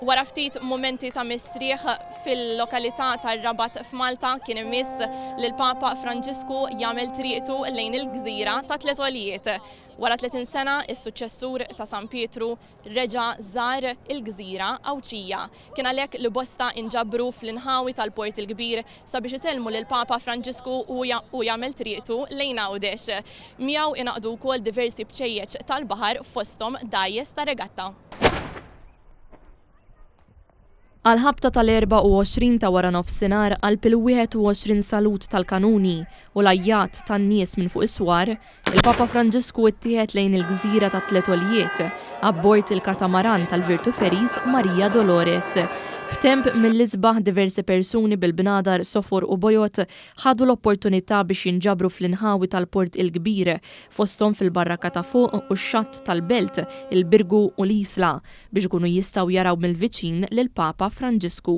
Wara ftit momenti ta' mistrieħ fil-lokalità tar-Rabat f'Malta kien imiss lil Papa Franġisku jagħmel triqtu lejn il-Gżira ta' Tliet Għolijiet. Wara 30 sena is-suċċessur ta' San Pietru reġa' żar il-Gżira Awċija. Kien għalhekk li bosta inġabru fl-inħawi tal-Port il-Kbir sabiex isellmu lil Papa Franġisku u jagħmel triqtu lejn Għawdex. Miegħu inaqdu wkoll diversi bċejjeċ tal-baħar fosthom dgħajjes ta' regatta. Għal-ħabta tal-24 ta' wara nofsinhar għal pil-21 salut tal-kanuni u l-ajjat tan-nies minn fuq is-swar, il-Papa Franġisku ittieħed lejn il-Gżira ta' Tliet Għolijiet abbord il-katamaran tal-Virtu Feris Marija Dolores. B'temp mill-isbaħ diversi persuni bil-bnadar Sofor u Bojot ħadu l-opportunità biex jinġabru fl-inħawi tal-Port il-Kbir fosthom fil-barraka ta' fuq u x-xatt tal-Belt, il-Birgu u l-Isla biex ikunu jistgħu jaraw mill-viċin lill-Papa Franġisku.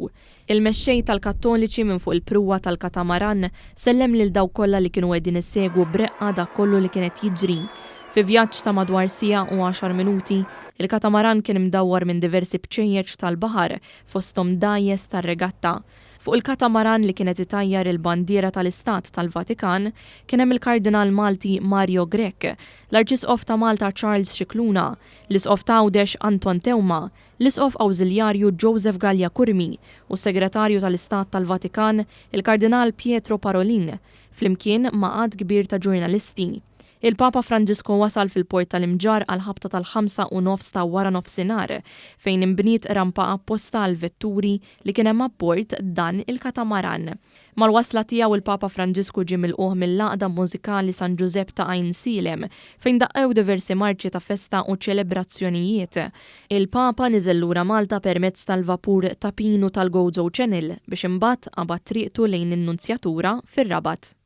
Il-mexxej tal-Kattoliċi minn fuq il-pruwa tal-katamaran sellem lil dawk kollha li kienu qegħdin issegwu b'reqqa dak kollu li kienet jiġri. Fi vjaġġ ta' madwar siegħa u 10 minuti, il-katamaran kien imdawwar minn diversi bċejjeċ tal-baħar fosthom dgħajjes tar-regatta. Fuq il-katamaran li kienet itajjar il-bandiera tal-Istat tal-Vatikan kien hemm il-Kardinal Malti Mario Grech, l-Arċisqof ta' Malta Charles Scicluna, l-Isqof ta' Għawdex Anton Tewma, l-Isqof Awżiljarju Joseph Gallia Kurmi u s-Segretarju tal-Istat tal-Vatikan il-Kardinal Pietro Parolin, flimkien ma' għad kbir ta' ġurnalisti. Il-Papa Franġisku wasal fil-port tal-Imġar għal ħabta tal-5:09 ta' wara nofsinhar fejn imbniet rampa apposta għal vetturi li kien hemm abbord dan il-katamaran. Mal-wasla tiegħu il-Papa Franġisku ġie milquh mill-laqda mużikali San Giuseppe ta' Għajn Silem fejn daqqew diversi marċi ta' festa u ċelebrazzjonijiet. Il-Papa niżel lura Malta permezz tal-vapur ta' Pinu tal-Gozo Channel biex imbagħad qabad triqtu lejn in-Nunzjatura fir-Rabat.